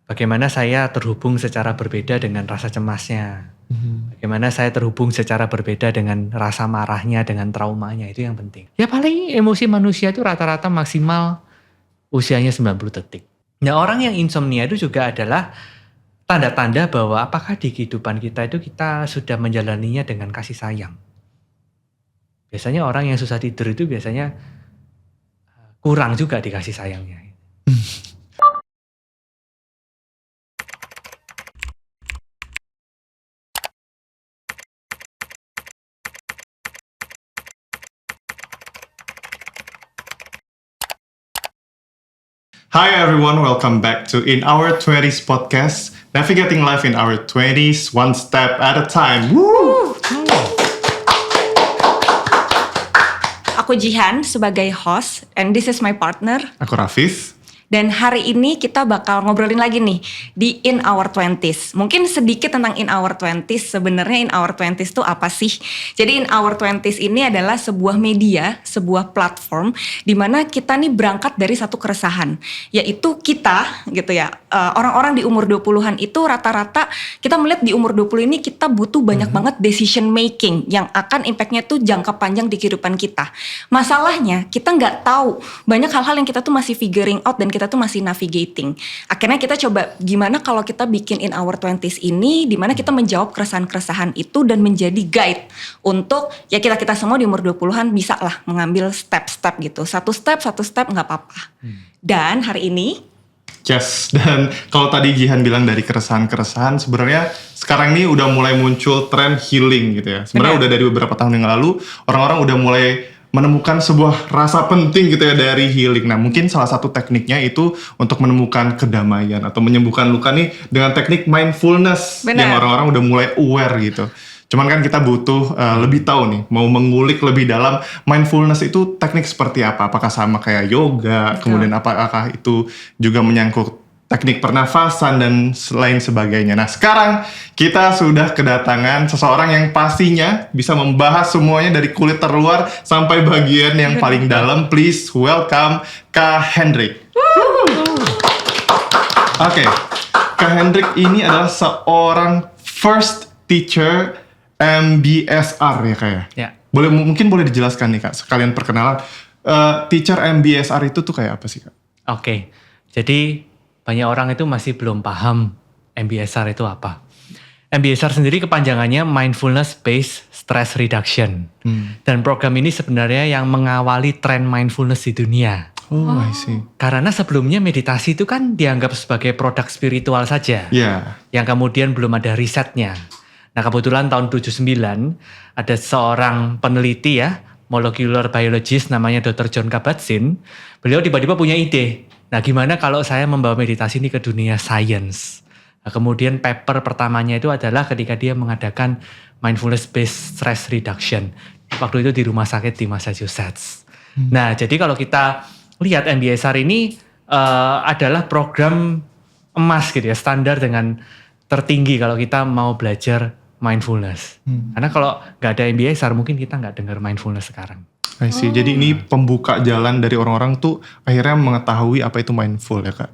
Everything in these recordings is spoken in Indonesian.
Bagaimana saya terhubung secara berbeda dengan rasa cemasnya. Bagaimana saya terhubung secara berbeda dengan rasa marahnya, dengan traumanya, itu yang penting. Ya paling emosi manusia itu rata-rata maksimal usianya 90 detik. Nah, orang yang insomnia itu juga adalah tanda-tanda bahwa apakah di kehidupan kita itu kita sudah menjalaninya dengan kasih sayang. Biasanya orang yang susah tidur itu biasanya kurang juga dikasih sayangnya. Hi everyone, welcome back to In Our 20s podcast, navigating life in our 20s, one step at a time. Woo! Aku Jihan sebagai host, and this is my partner. Aku Rafif. Dan hari ini kita bakal ngobrolin lagi nih di In Our 20s. Mungkin sedikit tentang In Our 20s. Sebenarnya In Our 20s itu apa sih? Jadi In Our 20s ini adalah sebuah media, sebuah platform di mana kita nih berangkat dari satu keresahan, yaitu kita gitu ya. Orang-orang di umur 20-an itu rata-rata kita melihat di umur 20 ini kita butuh banyak banget decision making yang akan impactnya tuh jangka panjang di kehidupan kita. Masalahnya kita nggak tahu banyak hal-hal yang kita tuh masih figuring out dan kita tuh masih navigating. Akhirnya kita coba gimana kalau kita bikin In Our 20s ini, dimana kita menjawab keresahan-keresahan itu dan menjadi guide untuk ya kita semua di umur 20-an bisa lah mengambil step-step gitu. Satu step nggak apa-apa. Dan hari ini Yes, dan kalau tadi Jihan bilang dari keresahan-keresahan, sebenarnya sekarang ini udah mulai muncul tren healing gitu ya. Sebenarnya udah dari beberapa tahun yang lalu, orang-orang udah mulai menemukan sebuah rasa penting gitu ya dari healing. Nah, mungkin salah satu tekniknya itu untuk menemukan kedamaian atau menyembuhkan luka nih dengan teknik mindfulness. Benar. Yang orang-orang udah mulai aware gitu. Cuman kan kita butuh lebih tahu nih, mau mengulik lebih dalam mindfulness itu teknik seperti apa? Apakah sama kayak yoga, kemudian apakah itu juga menyangkut teknik pernafasan dan lain sebagainya. Nah, sekarang kita sudah kedatangan seseorang yang pastinya bisa membahas semuanya dari kulit terluar sampai bagian yang paling dalam. Please welcome Kak Hendrik. Oke, Kak Hendrik ini adalah seorang first teacher MBSR ya Kak ya? Ya. Mungkin boleh dijelaskan nih Kak, sekalian perkenalan. Teacher MBSR itu tuh kayak apa sih Kak? Oke, jadi banyak orang itu masih belum paham MBSR itu apa. MBSR sendiri kepanjangannya Mindfulness Based Stress Reduction. Dan program ini sebenarnya yang mengawali tren mindfulness di dunia. Oh, I see. Karena sebelumnya meditasi itu kan dianggap sebagai produk spiritual saja. Iya. Yang kemudian belum ada risetnya. Nah, kebetulan tahun 79 ada seorang peneliti ya, molecular biologist namanya Dr. John Kabat-Zinn. Beliau tiba-tiba punya ide. Nah, gimana kalau saya membawa meditasi ini ke dunia science? Nah, kemudian paper pertamanya itu adalah ketika dia mengadakan mindfulness based stress reduction. Waktu itu di rumah sakit di Massachusetts. Nah, jadi kalau kita lihat MBSR ini adalah program emas gitu ya, standar dengan tertinggi kalau kita mau belajar mindfulness. Karena kalau nggak ada MBSR mungkin kita nggak dengar mindfulness sekarang. I see. Jadi ini pembuka jalan dari orang-orang tuh akhirnya mengetahui apa itu mindful ya Kak?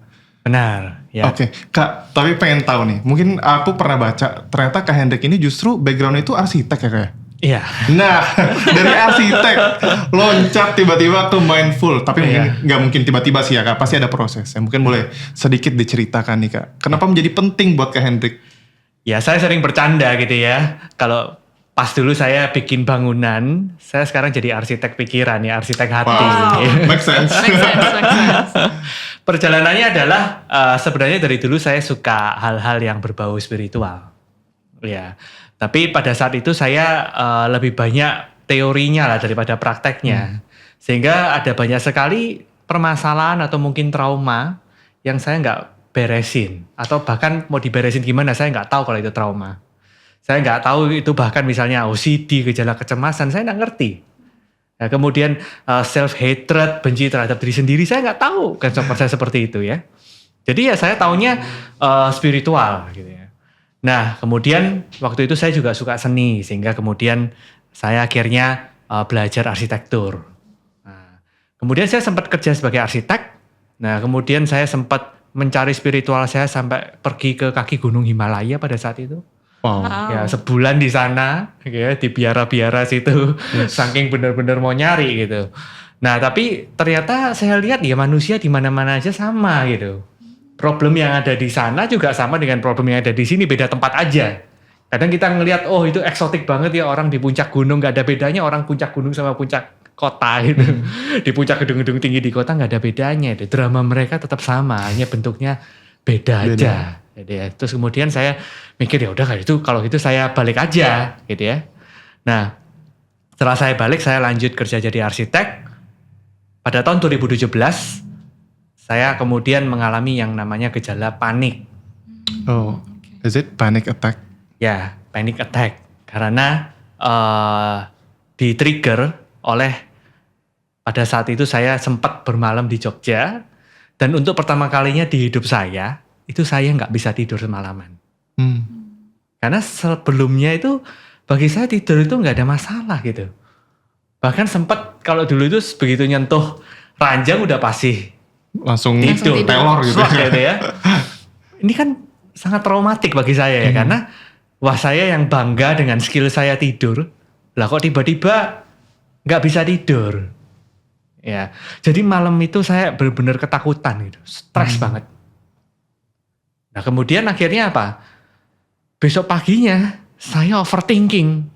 Benar. Ya. Oke, Kak, tapi pengen tahu nih. Mungkin aku pernah baca, ternyata Kak Hendrik ini justru background itu arsitek ya Kak? Iya. Nah, dari arsitek loncat tiba-tiba ke mindful. Tapi mungkin nggak mungkin tiba-tiba sih ya Kak, pasti ada proses. Ya, mungkin boleh sedikit diceritakan nih Kak. Kenapa menjadi penting buat Kak Hendrik? Ya, saya sering bercanda gitu ya. Kalau pas dulu saya bikin bangunan, saya sekarang jadi arsitek pikiran ya, arsitek hati. Wow, make sense. Perjalanannya adalah sebenarnya dari dulu saya suka hal-hal yang berbau spiritual. Ya, tapi pada saat itu saya lebih banyak teorinya lah daripada prakteknya. Sehingga ada banyak sekali permasalahan atau mungkin trauma yang saya nggak beresin. Atau bahkan mau diberesin gimana, saya nggak tahu kalau itu trauma. Saya nggak tahu itu bahkan misalnya OCD, gejala kecemasan, saya nggak ngerti. Nah, kemudian self-hatred, benci terhadap diri sendiri, saya nggak tahu konsep saya seperti itu ya. Jadi ya saya taunya spiritual gitu ya. Nah, kemudian waktu itu saya juga suka seni, sehingga kemudian saya akhirnya belajar arsitektur. Nah, kemudian saya sempat kerja sebagai arsitek. Nah, kemudian saya sempat mencari spiritual saya sampai pergi ke kaki gunung Himalaya pada saat itu. Wow. Ya sebulan di sana, ya di biara-biara situ, saking benar-benar mau nyari gitu. Nah tapi ternyata saya lihat ya manusia di mana-mana aja sama gitu. Problem yang ada di sana juga sama dengan problem yang ada di sini, beda tempat aja. Kadang kita ngelihat, oh itu eksotik banget ya orang di puncak gunung, gak ada bedanya orang puncak gunung sama puncak kota gitu. Di puncak gedung-gedung tinggi di kota gak ada bedanya. Drama mereka tetap sama, hanya bentuknya beda aja. Jadi ya, terus kemudian saya mikir ya udah kalau gitu saya balik aja gitu ya. Nah setelah saya balik saya lanjut kerja jadi arsitek. Pada tahun 2017 saya kemudian mengalami yang namanya gejala panik. Oh, is it panic attack? Ya, panic attack. Karena di-trigger oleh pada saat itu saya sempat bermalam di Jogja. Dan untuk pertama kalinya di hidup saya, itu saya nggak bisa tidur semalaman. Karena sebelumnya itu bagi saya tidur itu nggak ada masalah gitu. Bahkan sempat kalau dulu itu begitu nyentuh ranjang udah pasti Langsung tidur. telor gitu. Gitu ya. Ini kan sangat traumatik bagi saya ya karena wah saya yang bangga dengan skill saya tidur, lah kok tiba-tiba nggak bisa tidur. Ya, jadi malam itu saya benar-benar ketakutan gitu, stres banget. Nah kemudian akhirnya apa? Besok paginya saya overthinking.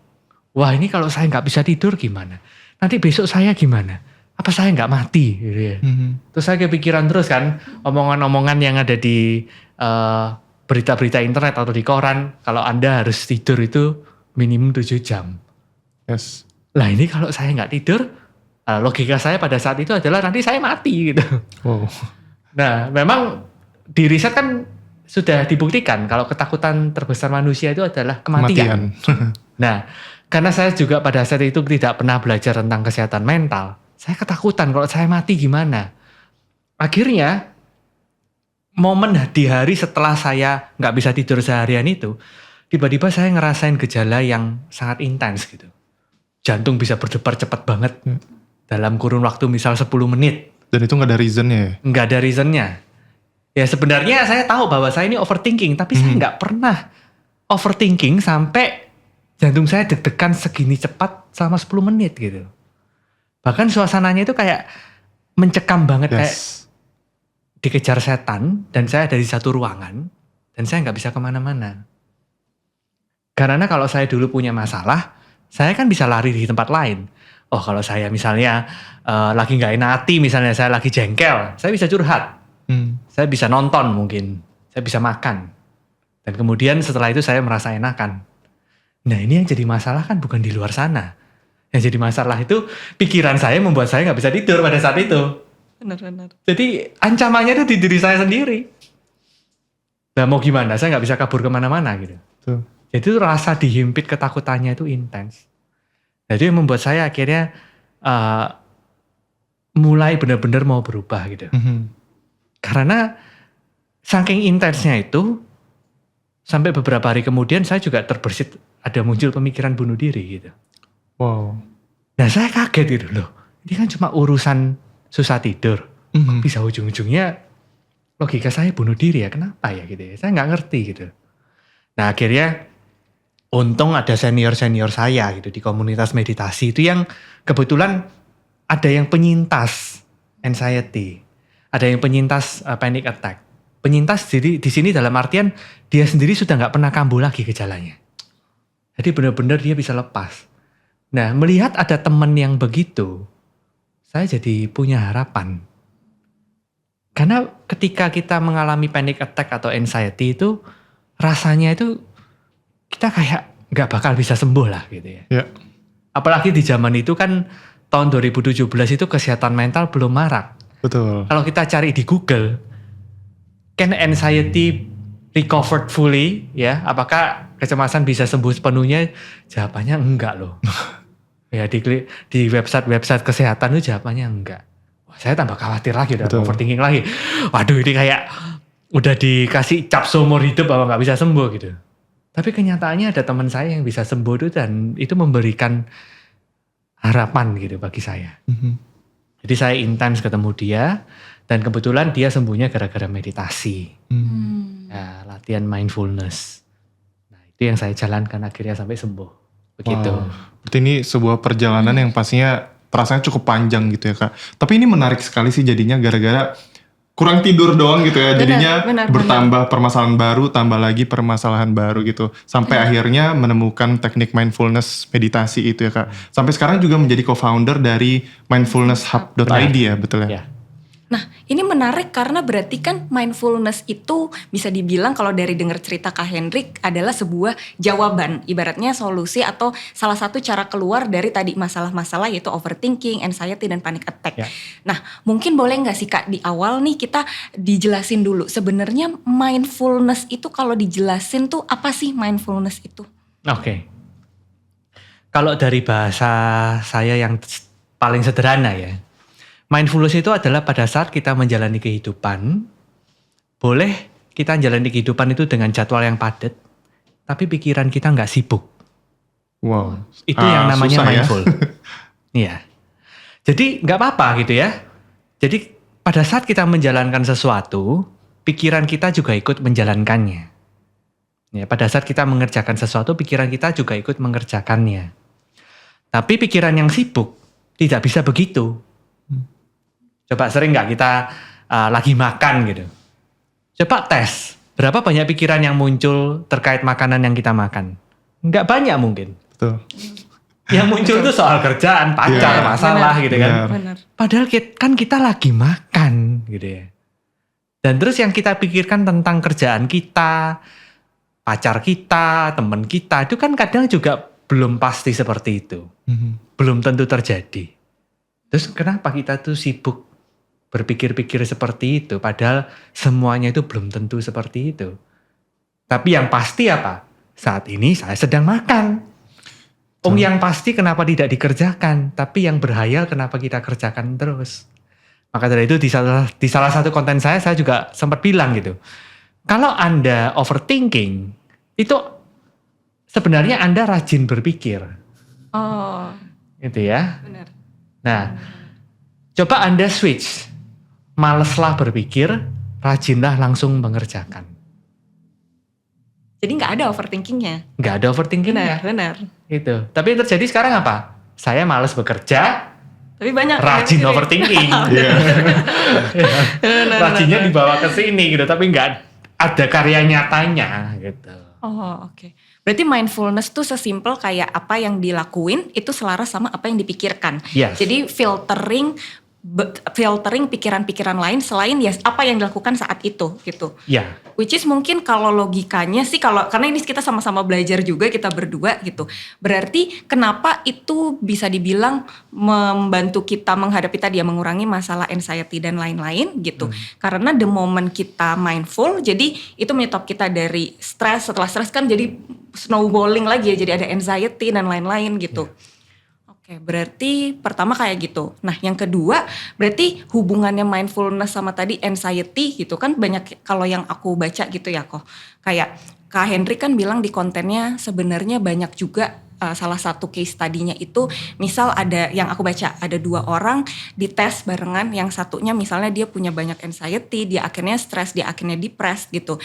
Wah ini kalau saya nggak bisa tidur gimana? Nanti besok saya gimana? Apa saya nggak mati? Gitu ya. Terus saya kepikiran terus kan omongan-omongan yang ada di berita-berita internet atau di koran. Kalau Anda harus tidur itu minimum 7 jam. Yes. Lah ini kalau saya nggak tidur, logika saya pada saat itu adalah nanti saya mati gitu. Wow. Nah memang di riset kan sudah dibuktikan kalau ketakutan terbesar manusia itu adalah kematian. Nah, karena saya juga pada saat itu tidak pernah belajar tentang kesehatan mental, saya ketakutan kalau saya mati gimana. Akhirnya, momen di hari setelah saya nggak bisa tidur seharian itu, tiba-tiba saya ngerasain gejala yang sangat intens gitu. Jantung bisa berdebar cepat banget dalam kurun waktu misal 10 menit. Dan itu nggak ada reasonnya ya? Nggak ada reasonnya. Ya sebenarnya saya tahu bahwa saya ini overthinking, tapi saya nggak pernah overthinking sampai jantung saya deg-degan segini cepat selama 10 menit gitu. Bahkan suasananya itu kayak mencekam banget, kayak dikejar setan dan saya ada di satu ruangan dan saya nggak bisa kemana-mana. Karena kalau saya dulu punya masalah, saya kan bisa lari di tempat lain. Oh kalau saya misalnya lagi nggak enak hati, misalnya saya lagi jengkel, saya bisa curhat. Saya bisa nonton mungkin, saya bisa makan. Dan kemudian setelah itu saya merasa enakan. Nah ini yang jadi masalah kan bukan di luar sana. Yang jadi masalah itu pikiran saya membuat saya nggak bisa tidur pada saat itu. Benar-benar. Jadi ancamannya itu di diri saya sendiri. Nah mau gimana, saya nggak bisa kabur kemana-mana gitu. Jadi itu rasa dihimpit ketakutannya itu intens. Jadi yang membuat saya akhirnya mulai benar-benar mau berubah gitu. Karena saking intensnya itu, sampai beberapa hari kemudian saya juga terbersit ada muncul pemikiran bunuh diri gitu. Wow. Nah saya kaget gitu loh. Ini kan cuma urusan susah tidur. Kok bisa ujung-ujungnya logika saya bunuh diri ya? Kenapa ya gitu ya? Saya nggak ngerti gitu. Nah akhirnya untung ada senior-senior saya gitu di komunitas meditasi itu yang kebetulan ada yang penyintas anxiety. Ada yang penyintas panic attack. Penyintas di sini dalam artian dia sendiri sudah nggak pernah kambuh lagi gejalanya. Jadi benar-benar dia bisa lepas. Nah melihat ada teman yang begitu, saya jadi punya harapan. Karena ketika kita mengalami panic attack atau anxiety itu rasanya itu kita kayak nggak bakal bisa sembuh lah gitu ya. Yeah. Apalagi di zaman itu kan tahun 2017 itu kesehatan mental belum marak. Betul. Kalau kita cari di Google, can anxiety recovered fully? Ya, apakah kecemasan bisa sembuh sepenuhnya? Jawabannya enggak loh. Ya di website kesehatan itu jawabannya enggak. Wah, saya tambah khawatir lagi, udah overthinking lagi. Waduh, ini kayak udah dikasih cap seumur hidup bahwa nggak bisa sembuh gitu. Tapi kenyataannya ada teman saya yang bisa sembuh itu dan itu memberikan harapan gitu bagi saya. Jadi saya intens ketemu dia Dan kebetulan dia sembuhnya gara-gara meditasi. Hmm. Nah, latihan mindfulness. Nah, itu yang saya jalankan akhirnya sampai sembuh. Begitu. Wow. Berarti ini sebuah perjalanan yang pastinya terasanya cukup panjang gitu ya Kak. Tapi ini menarik sekali sih jadinya gara-gara kurang tidur doang gitu ya. Jadinya Benar. bertambah permasalahan baru, tambah lagi permasalahan baru gitu. Sampai akhirnya menemukan teknik mindfulness meditasi itu ya Kak. Sampai sekarang juga menjadi co-founder dari mindfulnesshub.id ya, betul ya? Ya. Nah, ini menarik karena berarti kan mindfulness itu bisa dibilang kalau dari dengar cerita Kak Hendrik adalah sebuah jawaban, ibaratnya solusi atau salah satu cara keluar dari tadi masalah-masalah yaitu overthinking, anxiety, dan panic attack. Ya. Nah, mungkin boleh nggak sih Kak di awal nih kita dijelasin dulu sebenarnya mindfulness itu kalau dijelasin tuh apa sih mindfulness itu? Oke. Kalau dari bahasa saya yang paling sederhana ya. Mindfulness itu adalah pada saat kita menjalani kehidupan, boleh kita menjalani kehidupan itu dengan jadwal yang padat, tapi pikiran kita nggak sibuk. Wow. Itu yang namanya Susah ya. mindful. Iya. Jadi nggak apa-apa gitu ya. Jadi pada saat kita menjalankan sesuatu, pikiran kita juga ikut menjalankannya. Ya, pada saat kita mengerjakan sesuatu, pikiran kita juga ikut mengerjakannya. Tapi pikiran yang sibuk tidak bisa begitu. Coba sering nggak kita lagi makan gitu. Coba tes, berapa banyak pikiran yang muncul terkait makanan yang kita makan? Nggak banyak mungkin. Betul. Yang muncul itu soal kerjaan, pacar, Iya. masalah Benar. gitu kan. Benar. Padahal kan kita lagi makan gitu ya. Dan terus yang kita pikirkan tentang kerjaan kita, pacar kita, teman kita, itu kan kadang juga belum pasti seperti itu. Belum tentu terjadi. Terus kenapa kita tuh sibuk berpikir-pikir seperti itu, padahal semuanya itu belum tentu seperti itu. Tapi yang pasti apa? Saat ini saya sedang makan. Yang pasti kenapa tidak dikerjakan, tapi yang berhayal kenapa kita kerjakan terus. Maka dari itu di salah satu konten saya juga sempat bilang gitu. Kalau Anda overthinking, itu sebenarnya Anda rajin berpikir. Oh, Gitu ya. benar. Nah, coba Anda switch. Maleslah berpikir, rajinlah langsung mengerjakan. Jadi nggak ada overthinkingnya. Nggak ada overthinkingnya. Benar. Gitu. Tapi yang terjadi sekarang apa? Saya malas bekerja, Tapi banyak rajin overthinking. Iya. Rajinnya dibawa ke sini gitu, tapi nggak ada karya nyatanya gitu. Oh, oke. Berarti mindfulness tuh sesimpel kayak apa yang dilakuin itu selaras sama apa yang dipikirkan. Yes. Jadi filtering pikiran-pikiran lain selain ya apa yang dilakukan saat itu gitu. Ya, Which is mungkin kalau logikanya sih karena ini kita sama-sama belajar juga kita berdua gitu. Berarti kenapa itu bisa dibilang membantu kita menghadapi tadi ya mengurangi masalah anxiety dan lain-lain gitu. Karena the moment kita mindful jadi itu menyetop kita dari stres, setelah stres kan jadi snowballing lagi ya jadi ada anxiety dan lain-lain gitu. Oke, berarti pertama kayak gitu. Nah, yang kedua, berarti hubungannya mindfulness sama tadi anxiety gitu kan banyak kalau yang aku baca gitu ya kok. Kayak Kak Hendrik kan bilang di kontennya sebenarnya banyak juga salah satu case tadinya itu misal ada yang aku baca ada 2 orang dites barengan, yang satunya misalnya dia punya banyak anxiety, dia akhirnya stres, dia akhirnya depressed gitu.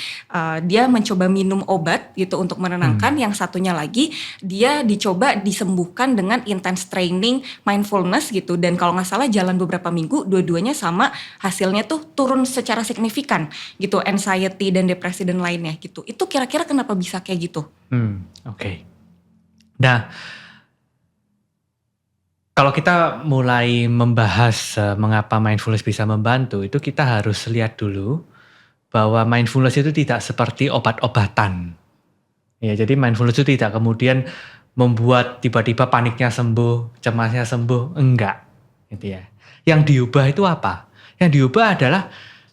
Dia mencoba minum obat gitu untuk menenangkan, yang satunya lagi dia dicoba disembuhkan dengan intense training mindfulness gitu, dan kalau nggak salah jalan beberapa minggu dua-duanya sama hasilnya tuh turun secara signifikan gitu anxiety dan depresi dan lainnya gitu. Itu kira-kira kenapa bisa kayak gitu? Oke. Nah, kalau kita mulai membahas mengapa mindfulness bisa membantu, itu kita harus lihat dulu bahwa mindfulness itu tidak seperti obat-obatan. Ya, jadi mindfulness itu tidak kemudian membuat tiba-tiba paniknya sembuh, cemasnya sembuh, enggak. Gitu ya. Yang diubah itu apa? Yang diubah adalah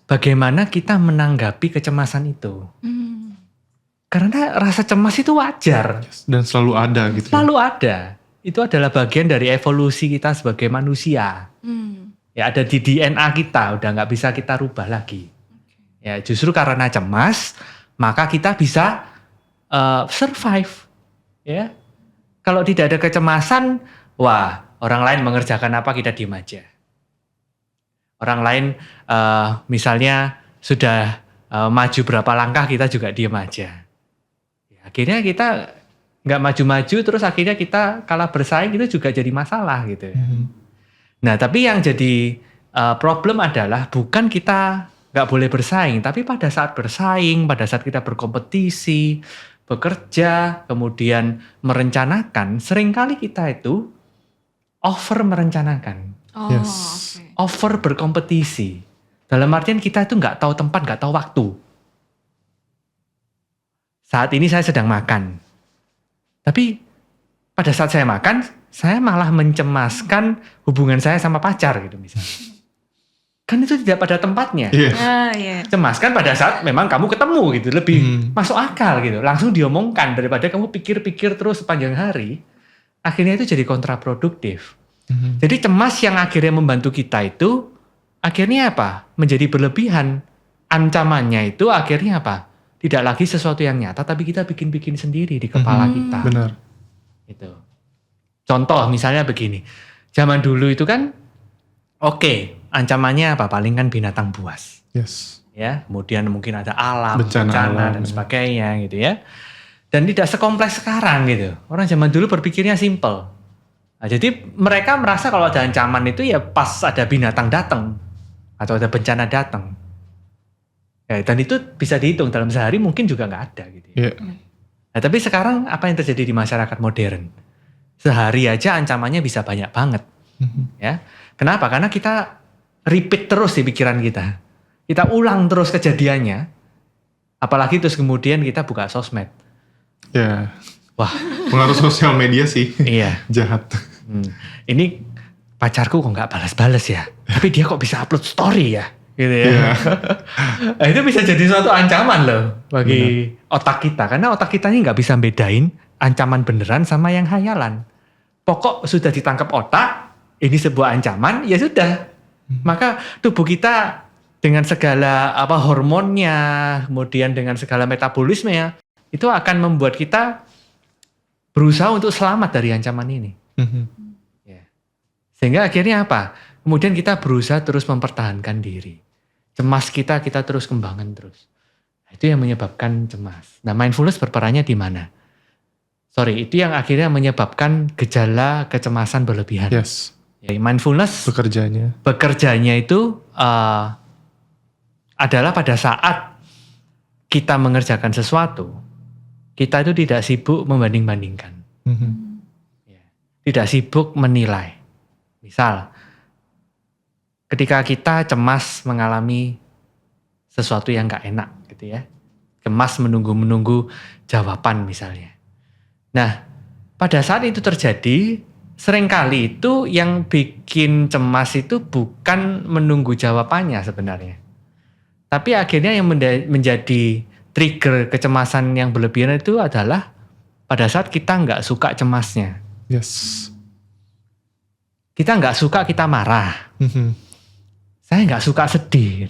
bagaimana kita menanggapi kecemasan itu. Karena rasa cemas itu wajar. Dan selalu ada gitu. Selalu ada. Itu adalah bagian dari evolusi kita sebagai manusia. Ya, ada di DNA kita, udah nggak bisa kita rubah lagi. Ya, justru karena cemas, maka kita bisa survive. Ya, kalau tidak ada kecemasan, wah, orang lain mengerjakan apa kita diem aja. Orang lain misalnya sudah maju berapa langkah, kita juga diem aja. Ya, akhirnya kita nggak maju-maju, terus akhirnya kita kalah bersaing, itu juga jadi masalah gitu. Nah, tapi yang jadi problem adalah bukan kita nggak boleh bersaing, tapi pada saat bersaing, pada saat kita berkompetisi, bekerja, kemudian merencanakan, seringkali kita itu over merencanakan, Oh, Yes. oke. over berkompetisi. Dalam artian kita itu nggak tahu tempat, nggak tahu waktu. Saat ini saya sedang makan. Tapi pada saat saya makan, saya malah mencemaskan hubungan saya sama pacar gitu misalnya. Kan itu tidak pada tempatnya. Iya. Iya. Cemaskan pada saat memang kamu ketemu gitu, lebih Hmm. masuk akal gitu. Langsung diomongkan daripada kamu pikir-pikir terus sepanjang hari. Akhirnya itu jadi kontraproduktif. Jadi cemas yang akhirnya membantu kita itu akhirnya apa? Menjadi berlebihan. Ancamannya itu akhirnya apa? Tidak lagi sesuatu yang nyata, tapi kita bikin-bikin sendiri di kepala kita. Benar. Gitu. Contoh misalnya begini. Zaman dulu itu kan oke, ancamannya apa? Paling kan binatang buas. Yes. Ya, kemudian mungkin ada alam, Bencana alam, dan ya. sebagainya gitu ya. Dan tidak sekompleks sekarang gitu. Orang zaman dulu berpikirnya simple. Nah, jadi mereka merasa kalau ada ancaman itu ya pas ada binatang datang atau ada bencana datang. Ya, dan itu bisa dihitung dalam sehari mungkin juga nggak ada gitu. Ya. Iya. Nah, tapi sekarang apa yang terjadi di masyarakat modern? Sehari aja ancamannya bisa banyak banget. Ya, kenapa? Karena kita repeat terus di pikiran kita. Kita ulang terus kejadiannya. Apalagi terus kemudian kita buka sosmed. Ya. Wah, Pengaruh sosial media sih iya. jahat. Ini pacarku kok nggak balas-balas ya. Tapi dia kok bisa upload story ya. Gitu ya. Iya. Nah, itu bisa jadi suatu ancaman loh bagi otak kita. Karena otak kita ini nggak bisa bedain ancaman beneran sama yang hayalan. Pokok sudah ditangkap otak, ini sebuah ancaman, ya sudah. Maka tubuh kita dengan segala hormonnya, kemudian dengan segala metabolismenya, itu akan membuat kita berusaha untuk selamat dari ancaman ini. Ya. Sehingga akhirnya apa? Kemudian kita berusaha terus mempertahankan diri. Cemas kita terus kembangkan terus. Itu yang menyebabkan cemas. Nah, mindfulness berperannya di mana? Itu yang akhirnya menyebabkan gejala kecemasan berlebihan. Yes. Ya, mindfulness bekerjanya itu adalah pada saat kita mengerjakan sesuatu, kita itu tidak sibuk membanding-bandingkan. Ya. Tidak sibuk menilai. Misal, ketika kita cemas mengalami sesuatu yang gak enak gitu ya. Cemas menunggu-menunggu jawaban misalnya. Nah, pada saat itu terjadi, seringkali itu yang bikin cemas itu bukan menunggu jawabannya sebenarnya. Tapi akhirnya yang menjadi trigger kecemasan yang berlebihan itu adalah pada saat kita nggak suka cemasnya. Yes. Kita nggak suka kita marah. Saya nggak suka sedih.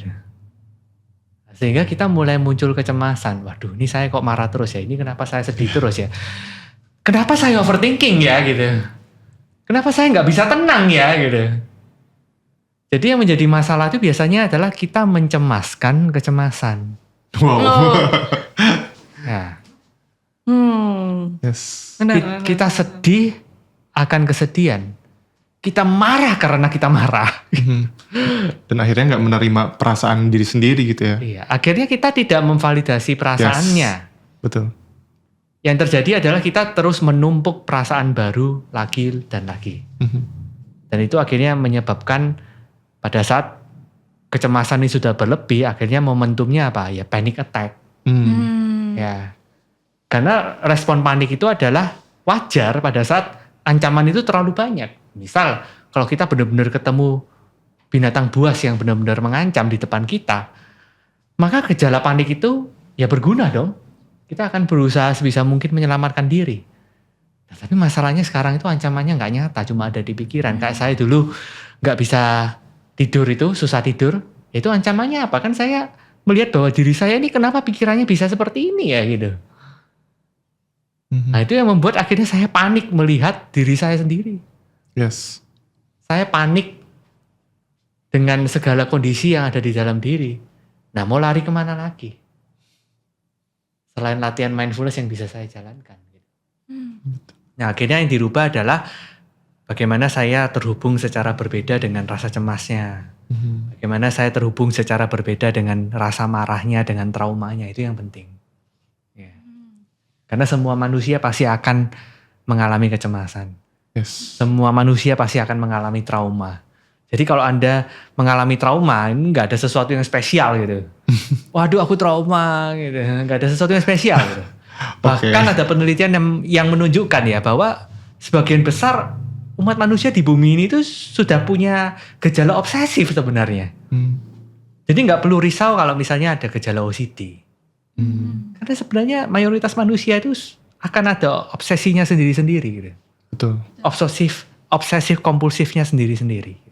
Sehingga kita mulai muncul kecemasan. Waduh, ini saya kok marah terus ya? Ini kenapa saya sedih terus ya? Kenapa saya overthinking ya gitu? Kenapa saya nggak bisa tenang ya gitu? Jadi yang menjadi masalah itu biasanya adalah kita mencemaskan kecemasan. Wow. Nah, Yes. Benar. kita sedih akan kesedihan. Kita marah karena kita marah. Dan akhirnya nggak menerima perasaan diri sendiri gitu ya. Iya, akhirnya kita tidak memvalidasi perasaannya. Yes. Betul. Yang terjadi adalah kita terus menumpuk perasaan baru lagi dan lagi. Dan itu akhirnya menyebabkan pada saat kecemasan ini sudah berlebih, akhirnya momentumnya apa? Ya panic attack. Ya. Karena respon panik itu adalah wajar pada saat ancaman itu terlalu banyak. Misal, kalau kita benar-benar ketemu binatang buas yang benar-benar mengancam di depan kita, maka gejala panik itu ya berguna dong. Kita akan berusaha sebisa mungkin menyelamatkan diri. Nah, tapi masalahnya sekarang itu ancamannya nggak nyata, cuma ada di pikiran. Kayak saya dulu nggak bisa tidur itu, susah tidur. Itu ancamannya apa? Kan saya melihat bahwa diri saya ini kenapa pikirannya bisa seperti ini ya gitu. Nah, itu yang membuat akhirnya saya panik melihat diri saya sendiri. Yes. Saya panik dengan segala kondisi yang ada di dalam diri. Nah, mau lari kemana lagi? Selain latihan mindfulness yang bisa saya jalankan. Nah, akhirnya yang dirubah adalah bagaimana saya terhubung secara berbeda dengan rasa cemasnya. Bagaimana saya terhubung secara berbeda dengan rasa marahnya, dengan traumanya. Itu yang penting. Ya. Karena semua manusia pasti akan mengalami kecemasan. Yes. Semua manusia pasti akan mengalami trauma. Jadi kalau Anda mengalami trauma, ini nggak ada sesuatu yang spesial gitu. Waduh, aku trauma gitu. Nggak ada sesuatu yang spesial gitu. Bahkan ada penelitian yang menunjukkan ya bahwa sebagian besar umat manusia di bumi ini tuh sudah punya gejala obsesif sebenarnya. Jadi nggak perlu risau kalau misalnya ada gejala OCD. Karena sebenarnya mayoritas manusia itu akan ada obsesinya sendiri-sendiri gitu. Betul. Obsesif kompulsifnya sendiri-sendiri.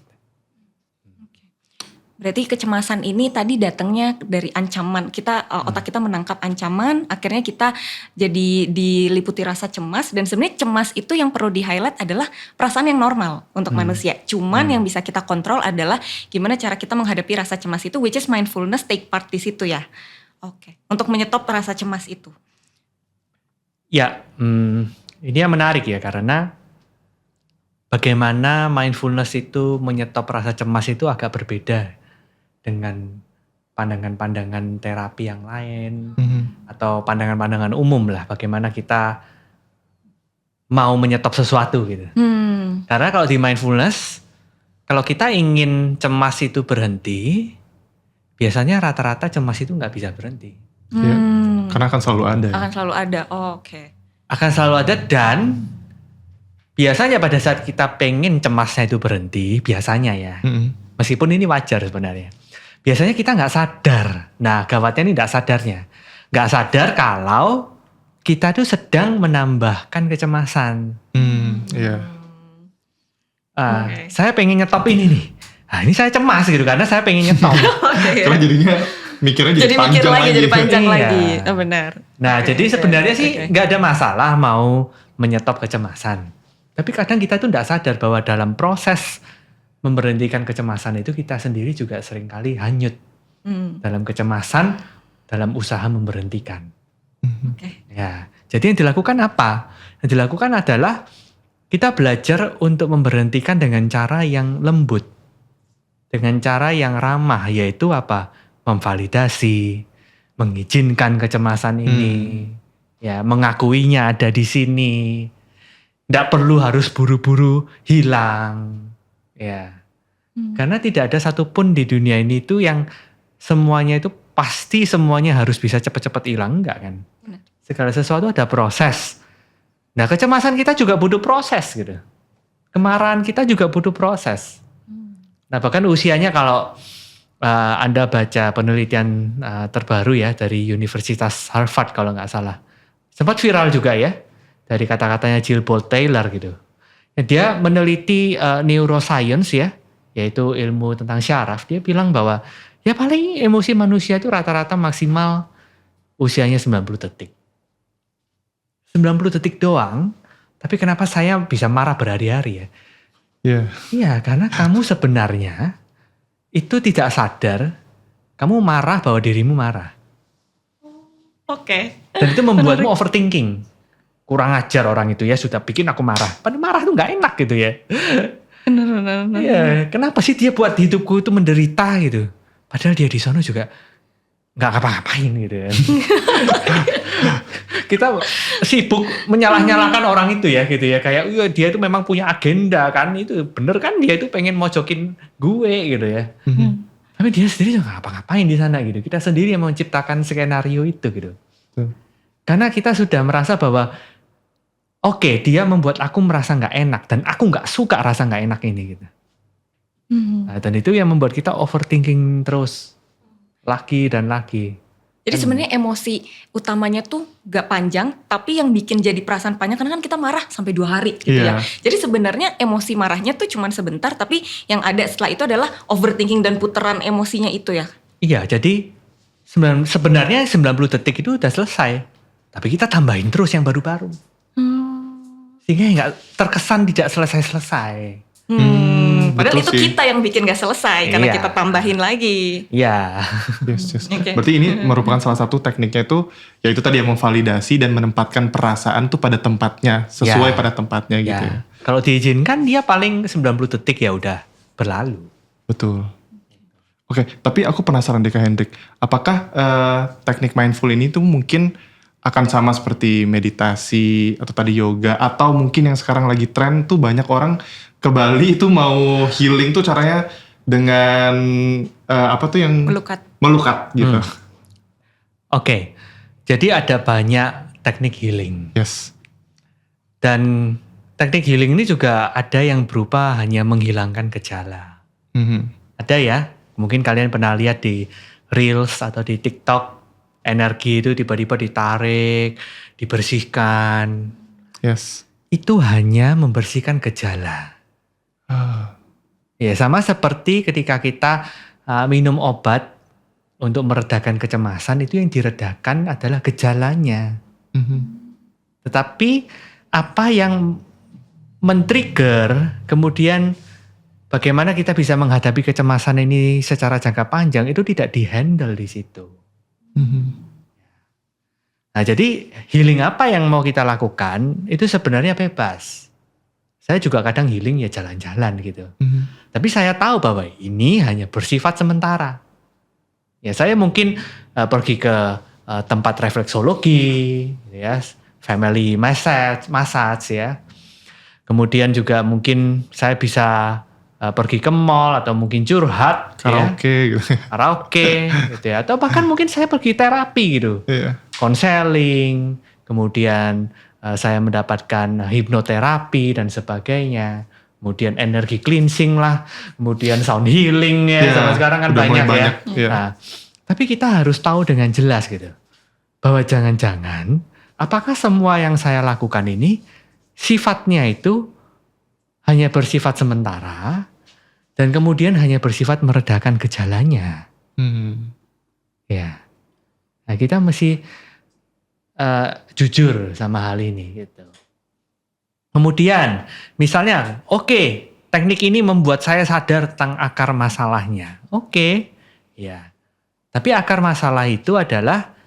Berarti kecemasan ini tadi datangnya dari ancaman. Otak kita menangkap ancaman, akhirnya kita jadi diliputi rasa cemas. Dan sebenarnya cemas itu yang perlu di-highlight adalah perasaan yang normal untuk manusia. Cuman yang bisa kita kontrol adalah gimana cara kita menghadapi rasa cemas itu, which is mindfulness take part di situ ya. Oke. Untuk menyetop rasa cemas itu. Ya, ini yang menarik ya, karena bagaimana mindfulness itu menyetop rasa cemas itu agak berbeda dengan pandangan-pandangan terapi yang lain atau pandangan-pandangan umum lah, bagaimana kita mau menyetop sesuatu gitu. Karena kalau di mindfulness, kalau kita ingin cemas itu berhenti, biasanya rata-rata cemas itu nggak bisa berhenti. Ya, karena akan selalu ada. Akan selalu ada, oke. Akan selalu ada, dan biasanya pada saat kita pengen cemasnya itu berhenti, biasanya ya, meskipun ini wajar sebenarnya, biasanya kita nggak sadar. Nah, gawatnya ini nggak sadarnya. Nggak sadar kalau kita tuh sedang menambahkan kecemasan. Iya. Saya pengen nyetop ini nih. Nah, ini saya cemas gitu karena saya pengen nyetop. Karena jadinya mikirnya jadi panjang lagi. Jadi panjang Iya. lagi. Oh, benar. Nah, jadi sebenarnya sih nggak ada masalah mau menyetop kecemasan. Tapi kadang kita tuh nggak sadar bahwa dalam proses memberhentikan kecemasan itu kita sendiri juga seringkali hanyut dalam kecemasan, dalam usaha memberhentikan. Ya, jadi yang dilakukan apa? Yang dilakukan adalah kita belajar untuk memberhentikan dengan cara yang lembut, dengan cara yang ramah, yaitu apa? Memvalidasi, mengizinkan kecemasan ini, ya, mengakuinya ada di sini. Nggak perlu harus buru-buru hilang. Ya, karena tidak ada satupun di dunia ini itu yang semuanya itu pasti semuanya harus bisa cepat-cepat hilang, enggak kan? Benar. Segala sesuatu ada proses. Nah, kecemasan kita juga butuh proses gitu. Kemarahan kita juga butuh proses. Nah, bahkan usianya kalau Anda baca penelitian terbaru ya dari Universitas Harvard kalau nggak salah, sempat viral juga ya dari kata-katanya Jill Bolte Taylor gitu. Dia meneliti neuroscience ya, yaitu ilmu tentang syaraf. Dia bilang bahwa ya paling emosi manusia itu rata-rata maksimal usianya 90 detik. 90 detik doang, tapi kenapa saya bisa marah berhari-hari ya? Iya. Iya, karena kamu sebenarnya itu tidak sadar kamu marah bahwa dirimu marah. Oke. Dan itu membuatmu overthinking. Kurang ajar orang itu ya, sudah bikin aku marah. Padahal marah itu gak enak gitu ya. Benar. Iya, kenapa sih dia buat hidupku itu menderita gitu. Padahal dia di sana juga gak ngapa-ngapain gitu ya. Kita sibuk menyalah-nyalahkan orang itu ya gitu ya. Kayak dia itu memang punya agenda kan. Itu bener kan, dia itu pengen mojokin gue gitu ya. Tapi dia sendiri juga gak ngapa-ngapain di sana gitu. Kita sendiri yang menciptakan skenario itu gitu. Karena kita sudah merasa bahwa oke, dia membuat aku merasa gak enak. Dan aku gak suka rasa gak enak ini gitu. Nah, dan itu yang membuat kita overthinking terus. Lagi dan lagi. Jadi sebenarnya emosi utamanya tuh gak panjang, tapi yang bikin jadi perasaan panjang karena kan kita marah sampai 2 hari gitu ya. Jadi sebenarnya emosi marahnya tuh cuman sebentar, tapi yang ada setelah itu adalah overthinking dan puteran emosinya itu ya. Iya, jadi sebenarnya 90 detik itu udah selesai. Tapi kita tambahin terus yang baru-baru. Sehingga nggak terkesan tidak selesai-selesai. Padahal Betul itu sih. kita yang bikin gak selesai karena Iya. kita tambahin lagi. Ya, Yes. Oke. Berarti ini merupakan salah satu tekniknya itu, yaitu tadi yang memvalidasi dan menempatkan perasaan tuh pada tempatnya, sesuai Ya. pada tempatnya gitu ya. Kalau diizinkan dia paling 90 detik ya udah berlalu. Betul. Oke, tapi aku penasaran deh Kak Hendrik, apakah teknik mindful ini tuh mungkin akan sama seperti meditasi atau tadi yoga, atau mungkin yang sekarang lagi tren tuh banyak orang ke Bali itu mau healing tuh caranya dengan apa tuh yang melukat gitu. Oke, jadi ada banyak teknik healing. Yes. Dan teknik healing ini juga ada yang berupa hanya menghilangkan gejala. Mhm. Ada ya, mungkin kalian pernah lihat di Reels atau di TikTok, energi itu tiba-tiba ditarik, dibersihkan. Yes. Itu hanya membersihkan gejala. Ah. Ya, sama seperti ketika kita minum obat untuk meredakan kecemasan, itu yang diredakan adalah gejalanya. Mhm. Tetapi apa yang men-trigger, kemudian bagaimana kita bisa menghadapi kecemasan ini secara jangka panjang, itu tidak di-handle di situ. Mhm. Nah, jadi healing apa yang mau kita lakukan, itu sebenarnya bebas. Saya juga kadang healing ya jalan-jalan gitu. Mhm. Tapi saya tahu bahwa ini hanya bersifat sementara. Ya, saya mungkin pergi ke tempat refleksologi, gitu ya, family massage ya. Kemudian juga mungkin saya bisa pergi ke mall atau mungkin curhat, Karaoke gitu. karaoke, gitu ya. Atau bahkan mungkin saya pergi terapi gitu, Iya. konseling, kemudian saya mendapatkan hipnoterapi dan sebagainya. Kemudian energi cleansing lah, kemudian sound healing ya, Iya, sama sekarang kan udah mulai banyak ya. banyak, iya. Nah, tapi kita harus tahu dengan jelas gitu, bahwa jangan-jangan apakah semua yang saya lakukan ini sifatnya itu hanya bersifat sementara dan kemudian hanya bersifat meredakan gejalanya. Mhm. Ya, nah kita mesti jujur sama hal ini gitu. Kemudian, misalnya, oke, teknik ini membuat saya sadar tentang akar masalahnya. Oke, ya. Tapi akar masalah itu adalah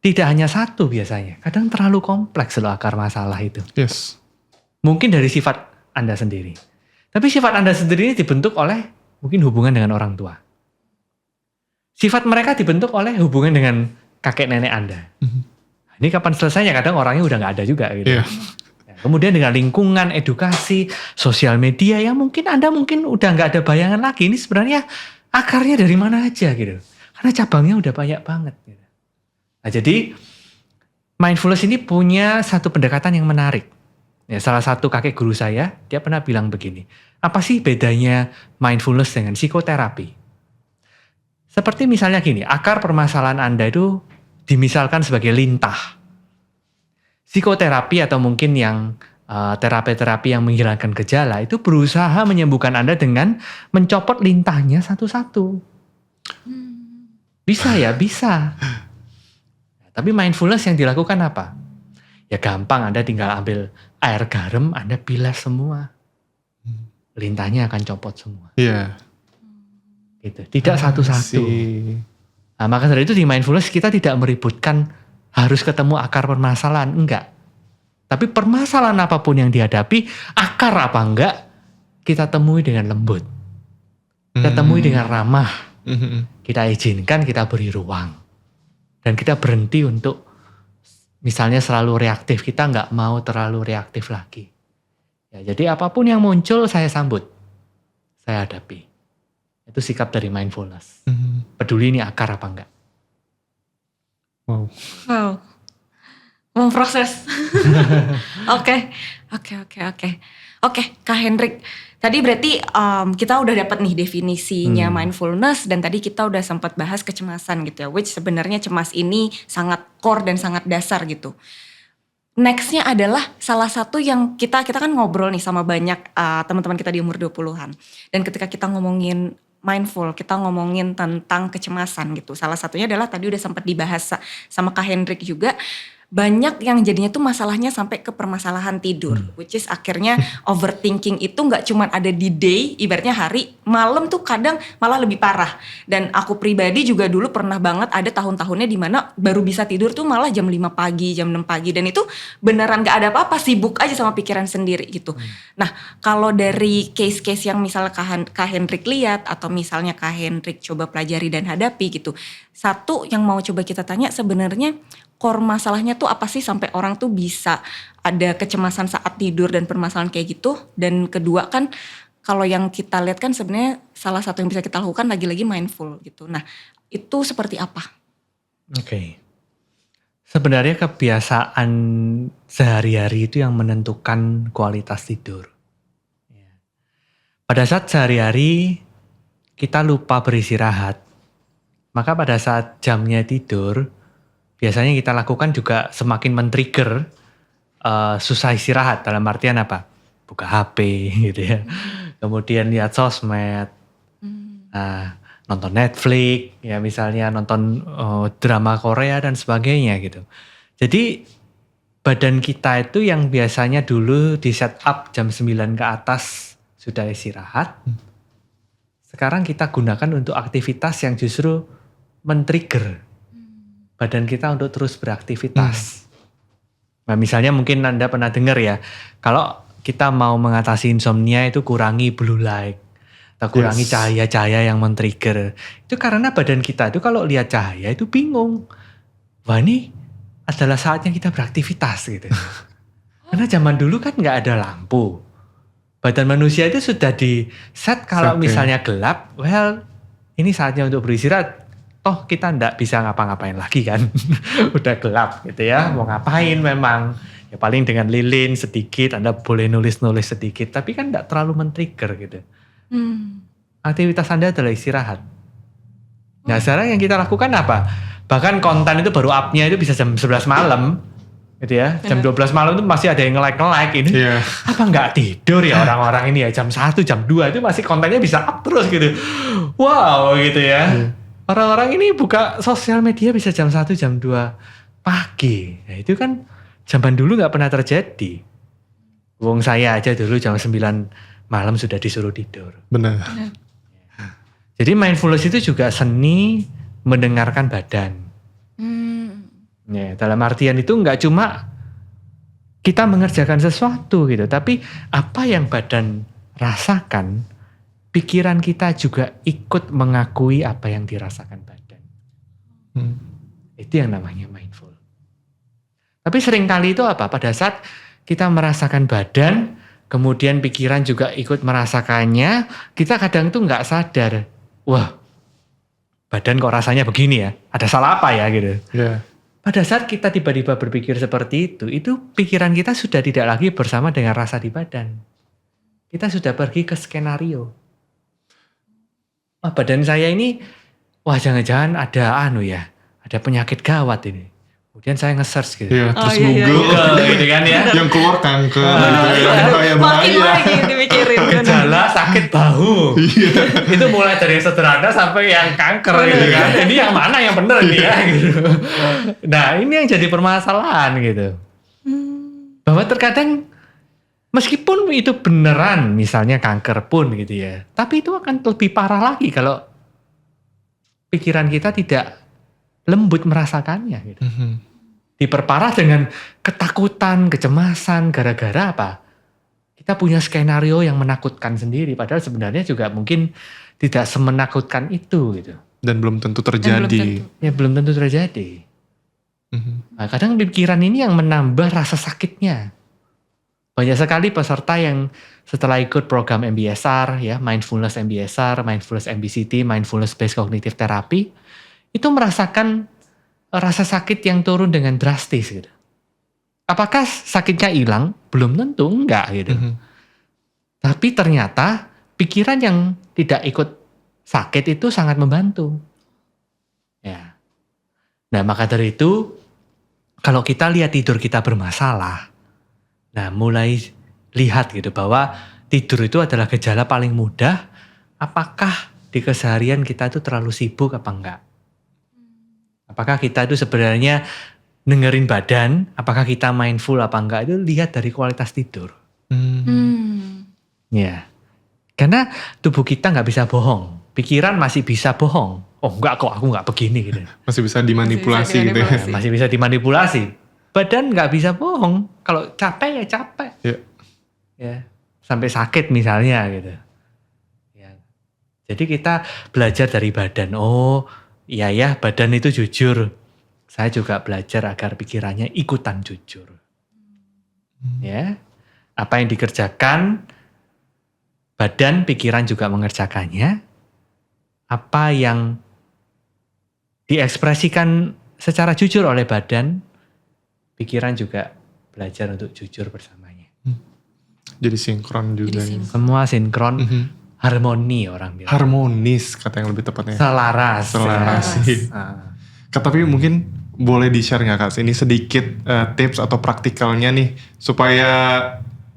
tidak hanya satu biasanya. Kadang terlalu kompleks loh akar masalah itu. Yes. Mungkin dari sifat Anda sendiri. Tapi sifat Anda sendiri ini dibentuk oleh mungkin hubungan dengan orang tua. Sifat mereka dibentuk oleh hubungan dengan kakek nenek Anda. Mhm. Ini kapan selesainya? Kadang orangnya udah nggak ada juga gitu. Iya. Ya, kemudian dengan lingkungan, edukasi, sosial media yang mungkin Anda mungkin udah nggak ada bayangan lagi. Ini sebenarnya akarnya dari mana aja gitu. Karena cabangnya udah banyak banget. Gitu. Nah, jadi mindfulness ini punya satu pendekatan yang menarik. Ya, salah satu kakek guru saya, dia pernah bilang begini. Apa sih bedanya mindfulness dengan psikoterapi? Seperti misalnya gini, akar permasalahan Anda itu dimisalkan sebagai lintah. Psikoterapi atau mungkin yang terapi-terapi yang menghilangkan gejala itu berusaha menyembuhkan Anda dengan mencopot lintahnya satu-satu. Bisa ya, bisa. Tapi mindfulness yang dilakukan apa? Ya gampang, Anda tinggal ambil air garam, Anda bilas semua. Lintahnya akan copot semua. Iya. Gitu. Tidak satu-satu. Nah, maka dari itu di mindfulness kita tidak meributkan harus ketemu akar permasalahan, enggak. Tapi permasalahan apapun yang dihadapi, akar apa enggak, kita temui dengan lembut. Kita temui dengan ramah. Mhm. Kita izinkan, kita beri ruang. Dan kita berhenti untuk misalnya selalu reaktif. Kita enggak mau terlalu reaktif lagi. Ya, jadi apapun yang muncul saya sambut. Saya hadapi. Itu sikap dari mindfulness. Mhm. Peduli ini akar apa enggak. Wow. Wow. Memproses. Oke, Kak Hendrik. Tadi berarti kita udah dapat nih definisinya mindfulness dan tadi kita udah sempat bahas kecemasan gitu ya. Which sebenarnya cemas ini sangat core dan sangat dasar gitu. Nextnya adalah salah satu yang kita kan ngobrol nih sama banyak teman-teman kita di umur 20-an. Dan ketika kita ngomongin mindful, kita ngomongin tentang kecemasan gitu. Salah satunya adalah tadi udah sempat dibahas sama Kak Hendrik juga, banyak yang jadinya tuh masalahnya sampai ke permasalahan tidur, which is akhirnya overthinking itu nggak cuma ada di day, ibaratnya hari, malam tuh kadang malah lebih parah. Dan aku pribadi juga dulu pernah banget ada tahun-tahunnya di mana baru bisa tidur tuh malah jam 5 pagi, jam 6 pagi, dan itu beneran nggak ada apa-apa, sibuk aja sama pikiran sendiri gitu. Nah, kalau dari case-case yang misalnya Kak Hendrik lihat atau misalnya Kak Hendrik coba pelajari dan hadapi gitu, satu yang mau coba kita tanya sebenarnya core masalahnya tuh apa sih sampai orang tuh bisa ada kecemasan saat tidur dan permasalahan kayak gitu. Dan kedua kan kalau yang kita lihat kan sebenarnya salah satu yang bisa kita lakukan lagi-lagi mindful gitu. Nah itu seperti apa? Oke. Sebenarnya kebiasaan sehari-hari itu yang menentukan kualitas tidur. Pada saat sehari-hari kita lupa beristirahat, maka pada saat jamnya tidur, biasanya kita lakukan juga semakin men-trigger susah istirahat. Dalam artian apa? Buka HP gitu ya. Kemudian lihat sosmed, nonton Netflix, ya misalnya nonton drama Korea dan sebagainya gitu. Jadi badan kita itu yang biasanya dulu di set up jam 9 ke atas sudah istirahat, sekarang kita gunakan untuk aktivitas yang justru men-trigger badan kita untuk terus beraktivitas. Nah misalnya mungkin Anda pernah dengar ya, kalau kita mau mengatasi insomnia itu kurangi blue light, atau kurangi cahaya-cahaya yang men-trigger. Itu karena badan kita itu kalau lihat cahaya itu bingung. Wah ini adalah saatnya kita beraktivitas gitu. Karena zaman dulu kan nggak ada lampu. Badan manusia itu sudah di set kalau misalnya gelap, well ini saatnya untuk beristirahat. Toh kita nggak bisa ngapa-ngapain lagi kan. Udah gelap gitu ya. Mau ngapain memang. Ya paling dengan lilin sedikit. Anda boleh nulis-nulis sedikit. Tapi kan nggak terlalu men-trigger gitu. Aktivitas Anda adalah istirahat. Nah sekarang yang kita lakukan apa? Bahkan konten itu baru up-nya itu bisa jam 11 malam. Gitu ya. Jam 12 malam itu masih ada yang nge-like ini. Apa nggak tidur ya orang-orang ini ya. Jam 1, jam 2 itu masih kontennya bisa up terus gitu. Wow gitu ya. Orang-orang ini buka sosial media bisa jam 1, jam 2 pagi. Nah itu kan zaman dulu gak pernah terjadi. Wong saya aja dulu jam 9 malam sudah disuruh tidur. Benar. Jadi mindfulness itu juga seni mendengarkan badan. Ya, dalam artian itu gak cuma kita mengerjakan sesuatu gitu. Tapi apa yang badan rasakan, pikiran kita juga ikut mengakui apa yang dirasakan badan. Itu yang namanya mindful. Tapi seringkali itu apa? Pada saat kita merasakan badan, kemudian pikiran juga ikut merasakannya, kita kadang tuh nggak sadar. Wah, badan kok rasanya begini ya? Ada salah apa ya gitu? Pada saat kita tiba-tiba berpikir seperti itu pikiran kita sudah tidak lagi bersama dengan rasa di badan. Kita sudah pergi ke skenario. Wah badan saya ini, wah jangan-jangan ada ada penyakit gawat ini. Kemudian saya nge-search gitu. Terus Google gitu kan ya. Yang keluar kanker. Makin lagi dimikirin. Gejala sakit bahu. Itu mulai dari sederhana sampai yang kanker gitu kan. Ini yang mana yang benar nih ya gitu. Nah ini yang jadi permasalahan gitu. Bahwa terkadang meskipun itu beneran misalnya kanker pun gitu ya. Tapi itu akan lebih parah lagi kalau pikiran kita tidak lembut merasakannya gitu. Diperparah dengan ketakutan, kecemasan gara-gara apa? Kita punya skenario yang menakutkan sendiri. Padahal sebenarnya juga mungkin tidak semenakutkan itu gitu. Dan belum tentu terjadi. Belum tentu terjadi. Nah, kadang pikiran ini yang menambah rasa sakitnya. Banyak sekali peserta yang setelah ikut program MBSR, ya Mindfulness MBSR, Mindfulness MBCT, Mindfulness Based Cognitive Therapy, itu merasakan rasa sakit yang turun dengan drastis gitu. Apakah sakitnya hilang? Belum tentu, enggak gitu. Tapi ternyata pikiran yang tidak ikut sakit itu sangat membantu. Ya. Nah maka dari itu, kalau kita lihat tidur kita bermasalah, nah mulai lihat gitu bahwa tidur itu adalah gejala paling mudah. Apakah di keseharian kita itu terlalu sibuk apa enggak? Apakah kita itu sebenarnya dengerin badan, apakah kita mindful apa enggak, itu lihat dari kualitas tidur. Ya, karena tubuh kita nggak bisa bohong, pikiran masih bisa bohong. Oh enggak kok, aku nggak begini gitu. Masih bisa dimanipulasi gitu ya. Masih bisa dimanipulasi. Badan nggak bisa bohong. Kalau capek ya capek. Iya. Ya, sampai sakit misalnya gitu. Ya. Jadi kita belajar dari badan. Oh, iya ya, badan itu jujur. Saya juga belajar agar pikirannya ikutan jujur. Ya. Apa yang dikerjakan badan, pikiran juga mengerjakannya. Apa yang diekspresikan secara jujur oleh badan, pikiran juga belajar untuk jujur bersamanya. Jadi sinkron juga. Semua sinkron, harmoni orang bilang. Harmonis kata yang lebih tepatnya. Selaras. Sih. Kak, tapi mungkin boleh di-share nggak Kak? Ini sedikit tips atau praktikalnya nih supaya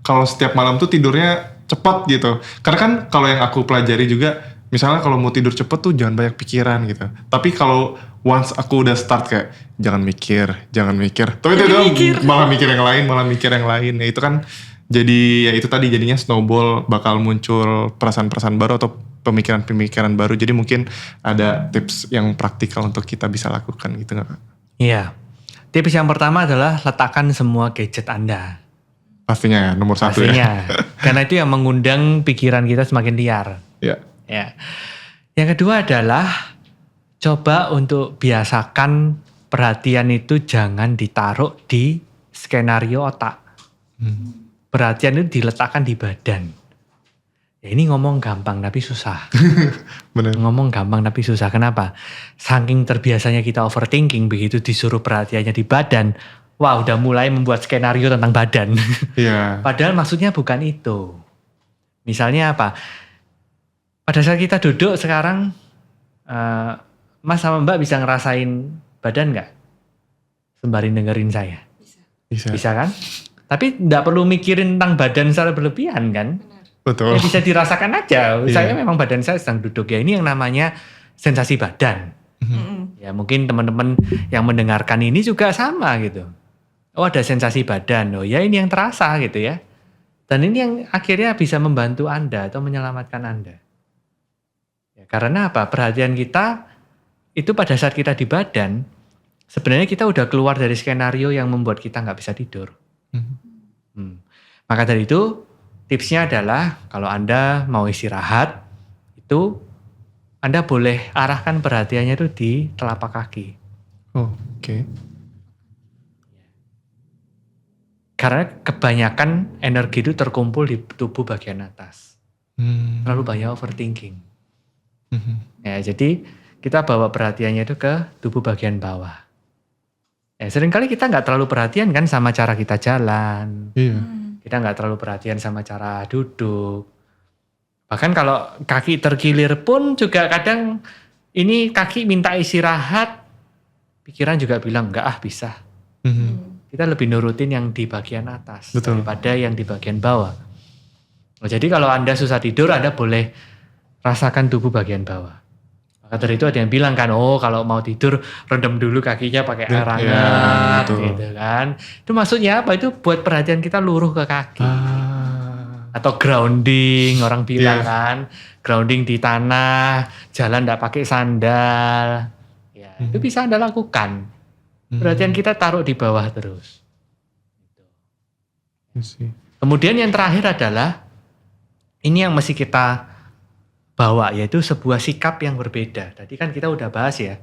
kalau setiap malam tuh tidurnya cepat gitu. Karena kan kalau yang aku pelajari juga, misalnya kalau mau tidur cepet tuh jangan banyak pikiran gitu. Tapi kalau once aku udah start kayak jangan mikir. Tapi itu malah mikir yang lain. Ya itu kan jadi ya itu tadi jadinya snowball, bakal muncul perasaan-perasaan baru atau pemikiran-pemikiran baru. Jadi mungkin ada tips yang praktikal untuk kita bisa lakukan gitu nggak Kak? Iya. Tips yang pertama adalah letakkan semua gadget Anda. Pastinya ya, nomor satu Pastinya. ya. Karena itu yang mengundang pikiran kita semakin liar. Ya. Ya. Yang kedua adalah coba untuk biasakan perhatian itu jangan ditaruh di skenario otak. Perhatian itu diletakkan di badan. Ya ini ngomong gampang tapi susah. Bener. Ngomong gampang tapi susah. Kenapa? Saking terbiasanya kita overthinking, begitu disuruh perhatiannya di badan, wah udah mulai membuat skenario tentang badan. Iya. Padahal maksudnya bukan itu. Misalnya apa? Pada saat kita duduk sekarang, Mas sama Mbak bisa ngerasain badan nggak? Sembari dengerin saya. Bisa kan? Tapi nggak perlu mikirin tentang badan secara berlebihan kan? Betul. Ya bisa dirasakan aja. Iya. Saya memang badan saya sedang duduk. Ya ini yang namanya sensasi badan. Ya mungkin teman-teman yang mendengarkan ini juga sama gitu. Oh ada sensasi badan. Oh ya ini yang terasa gitu ya. Dan ini yang akhirnya bisa membantu Anda atau menyelamatkan Anda. Ya, karena apa? Perhatian kita itu pada saat kita di badan, sebenarnya kita udah keluar dari skenario yang membuat kita nggak bisa tidur. Maka dari itu tipsnya adalah kalau Anda mau istirahat, itu Anda boleh arahkan perhatiannya itu di telapak kaki. Oh, oke. Karena kebanyakan energi itu terkumpul di tubuh bagian atas. Terlalu banyak overthinking. Ya, jadi kita bawa perhatiannya itu ke tubuh bagian bawah. Ya, seringkali kita nggak terlalu perhatian kan sama cara kita jalan. Iya. Kita nggak terlalu perhatian sama cara duduk. Bahkan kalau kaki terkilir pun juga kadang ini kaki minta istirahat, pikiran juga bilang enggak bisa. Kita lebih nurutin yang di bagian atas. Betul. Daripada yang di bagian bawah. Oh, jadi kalau Anda susah tidur, Anda boleh rasakan tubuh bagian bawah. Maka dari itu ada yang bilang kan, oh kalau mau tidur rendam dulu kakinya pakai air hangat gitu kan. Itu maksudnya apa? Itu buat perhatian kita luruh ke kaki. Atau grounding, orang bilang kan. Grounding di tanah, jalan tidak pakai sandal. Ya, itu bisa Anda lakukan. Perhatian kita taruh di bawah terus. Kemudian yang terakhir adalah, ini yang mesti kita bawa, yaitu sebuah sikap yang berbeda. Tadi kan kita udah bahas ya,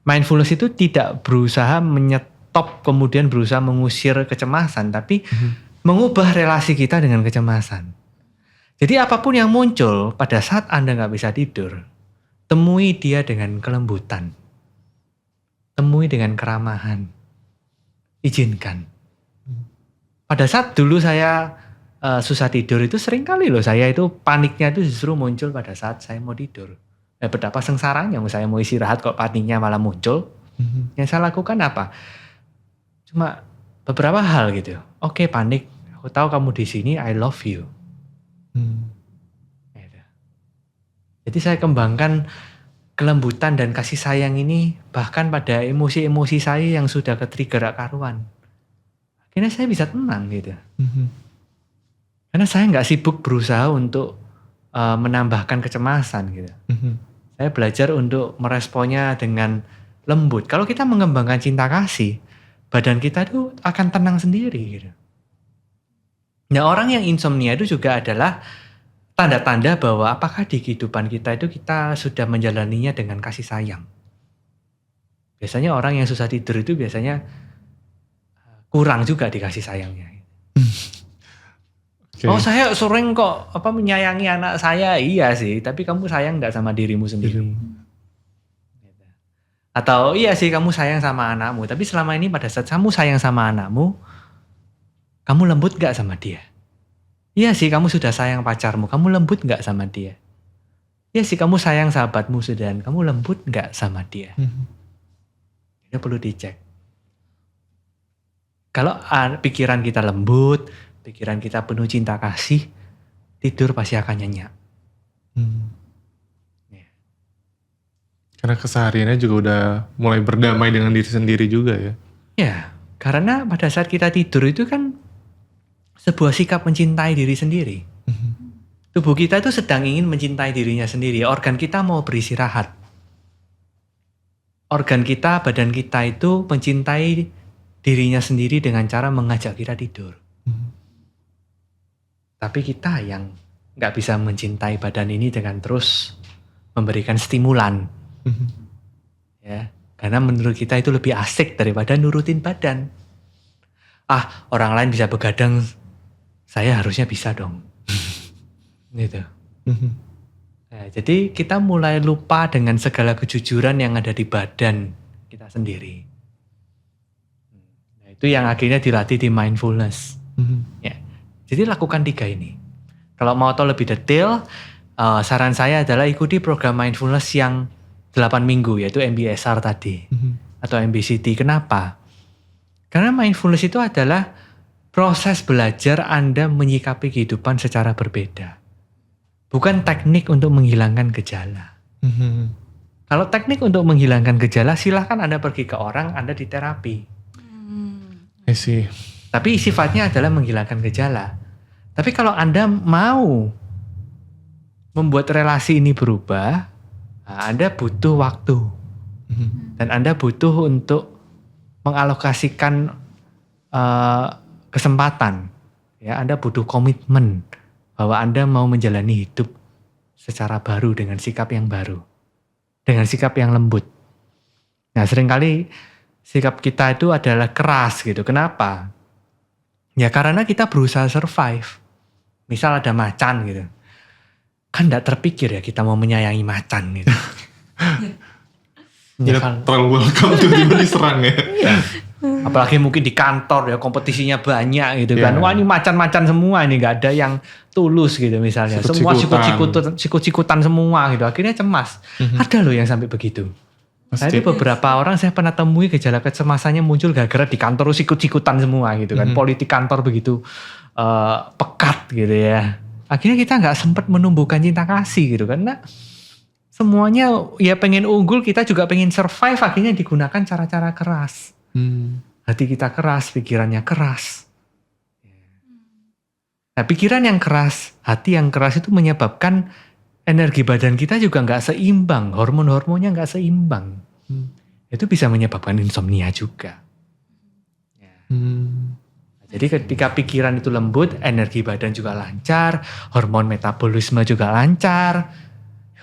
mindfulness itu tidak berusaha menyetop kemudian berusaha mengusir kecemasan, tapi mengubah relasi kita dengan kecemasan. Jadi apapun yang muncul pada saat Anda nggak bisa tidur, temui dia dengan kelembutan, temui dengan keramahan, izinkan. Pada saat dulu saya susah tidur itu sering kali loh, saya itu paniknya itu justru muncul pada saat saya mau tidur. Betapa sengsaranya, saya mau istirahat kok paniknya malah muncul. Yang saya lakukan apa? Cuma beberapa hal gitu. Oke, panik, aku tahu kamu di sini, I love you. Jadi saya kembangkan kelembutan dan kasih sayang ini bahkan pada emosi-emosi saya yang sudah ke-trigger karuan. Akhirnya saya bisa tenang gitu. Karena saya nggak sibuk berusaha untuk menambahkan kecemasan gitu. Saya belajar untuk meresponnya dengan lembut. Kalau kita mengembangkan cinta kasih, badan kita tuh akan tenang sendiri gitu. Nah, orang yang insomnia itu juga adalah tanda-tanda bahwa apakah di kehidupan kita itu kita sudah menjalaninya dengan kasih sayang. Biasanya orang yang susah tidur itu biasanya kurang juga dikasih sayangnya. Oke. Oh, saya sering kok menyayangi anak saya. Iya sih, tapi kamu sayang nggak sama dirimu sendiri? Atau iya sih kamu sayang sama anakmu, tapi selama ini pada saat kamu sayang sama anakmu, kamu lembut nggak sama dia? Iya sih kamu sudah sayang pacarmu, kamu lembut nggak sama dia? Iya sih kamu sayang sahabatmu sudah, kamu lembut nggak sama dia? Itu perlu dicek. Kalau pikiran kita lembut, pikiran kita penuh cinta kasih, tidur pasti akan nyenyak. Karena kesehariannya juga udah mulai berdamai dengan diri sendiri juga ya. Ya, karena pada saat kita tidur itu kan sebuah sikap mencintai diri sendiri. Tubuh kita itu sedang ingin mencintai dirinya sendiri. Organ kita mau beristirahat. Organ kita, badan kita itu mencintai dirinya sendiri dengan cara mengajak kita tidur. Tapi kita yang nggak bisa mencintai badan ini dengan terus memberikan stimulan. Ya, karena menurut kita itu lebih asik daripada nurutin badan. Orang lain bisa begadang, saya harusnya bisa dong. Gitu. Nah, jadi kita mulai lupa dengan segala kejujuran yang ada di badan kita sendiri. Nah, itu yang akhirnya dilatih di mindfulness. Ya. Jadi lakukan 3 ini. Kalau mau tahu lebih detail, saran saya adalah ikuti program mindfulness yang 8 minggu, yaitu MBSR tadi. Atau MBCT. Kenapa? Karena mindfulness itu adalah proses belajar Anda menyikapi kehidupan secara berbeda. Bukan teknik untuk menghilangkan gejala. Kalau teknik untuk menghilangkan gejala, silahkan Anda pergi ke orang, Anda diterapi. I see. Tapi sifatnya adalah menghilangkan gejala. Tapi kalau Anda mau membuat relasi ini berubah, Anda butuh waktu. Dan Anda butuh untuk mengalokasikan kesempatan. Ya, Anda butuh komitmen bahwa Anda mau menjalani hidup secara baru dengan sikap yang baru. Dengan sikap yang lembut. Nah, seringkali sikap kita itu adalah keras gitu. Kenapa? Ya karena kita berusaha survive. Misal ada macan gitu. Kan gak terpikir ya kita mau menyayangi macan gitu. Ya, terlalu welcome tiba-tiba diserang ya. Iya. Apalagi mungkin di kantor ya kompetisinya banyak gitu kan. Yeah. Wah ini macan-macan semua ini, gak ada yang tulus gitu misalnya. Semua sikut-sikutan semua gitu. Akhirnya cemas. Ada loh yang sampai begitu. Nah itu beberapa orang saya pernah temui gejala kecemasannya muncul gara-gara di kantor sikut-sikutan semua gitu kan. Politik kantor begitu pekat gitu ya. Akhirnya kita gak sempat menumbuhkan cinta kasih gitu kan. Nah, semuanya ya pengen unggul, kita juga pengen survive, akhirnya digunakan cara-cara keras. Hati kita keras, pikirannya keras. Nah pikiran yang keras, hati yang keras itu menyebabkan energi badan kita juga gak seimbang, hormon-hormonnya gak seimbang. Itu bisa menyebabkan insomnia juga. Jadi ketika pikiran itu lembut, energi badan juga lancar, hormon metabolisme juga lancar,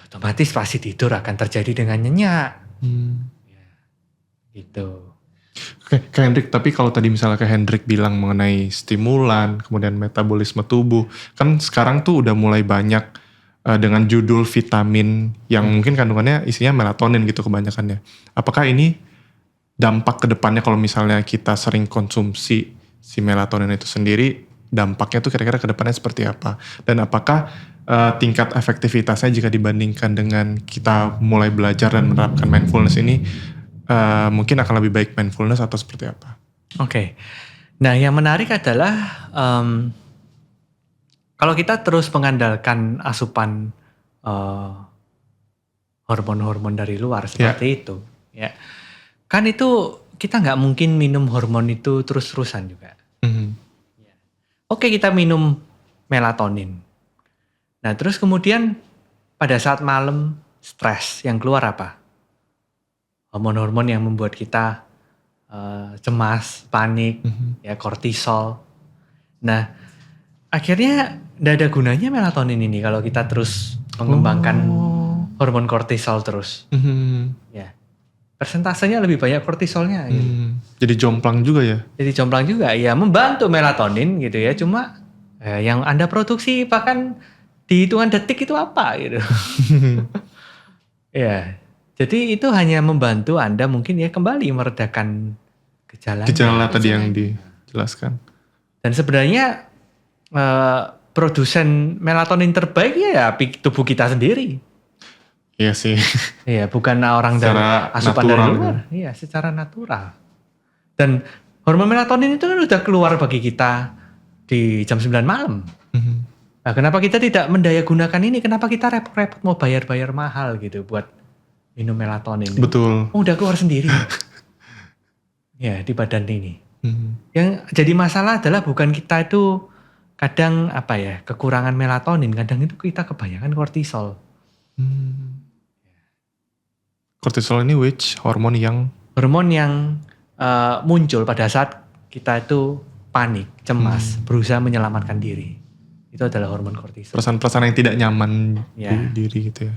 otomatis pasti tidur akan terjadi dengan nyenyak. Gitu. Oke, Kak Hendrik, tapi kalau tadi misalnya Kak Hendrik bilang mengenai stimulan, kemudian metabolisme tubuh, kan sekarang tuh udah mulai banyak dengan judul vitamin yang mungkin kandungannya isinya melatonin gitu kebanyakannya. Apakah ini dampak ke depannya kalau misalnya kita sering konsumsi si melatonin itu sendiri, dampaknya tuh kira-kira ke depannya seperti apa? Dan apakah tingkat efektivitasnya jika dibandingkan dengan kita mulai belajar dan menerapkan mindfulness ini, mungkin akan lebih baik mindfulness atau seperti apa? Oke. Nah yang menarik adalah kalau kita terus mengandalkan asupan hormon-hormon dari luar seperti itu. Ya, kan itu kita nggak mungkin minum hormon itu terus-terusan juga. Oke, kita minum melatonin. Nah, terus kemudian pada saat malam stres, yang keluar apa? Hormon-hormon yang membuat kita cemas, panik, ya kortisol. Nah, akhirnya tidak ada gunanya melatonin ini kalau kita terus mengembangkan hormon kortisol terus. Ya, persentasenya lebih banyak kortisolnya. Gitu. Jadi jomplang juga ya? Jadi jomplang juga, ya membantu melatonin gitu ya. Cuma yang Anda produksi bahkan di hitungan detik itu apa gitu. Ya, jadi itu hanya membantu Anda mungkin ya kembali meredakan gejala tadi yang dijelaskan. Dan sebenarnya produsen melatonin terbaik ya tubuh kita sendiri. Iya sih. Iya, bukan orang dari asupan dari luar. Iya, secara natural. Dan hormon melatonin itu kan udah keluar bagi kita di jam 9 malam. Nah, kenapa kita tidak mendaya gunakan ini? Kenapa kita repot-repot mau bayar-bayar mahal gitu buat minum melatonin? Betul. Udah keluar sendiri. Ya, di badan ini. Yang jadi masalah adalah bukan kita itu kadang kekurangan melatonin. Kadang itu kita kebanyakan kortisol. Kortisol ini hormon yang muncul pada saat kita itu panik, cemas, berusaha menyelamatkan diri. Itu adalah hormon kortisol. Perasaan-perasaan yang tidak nyaman di diri gitu ya.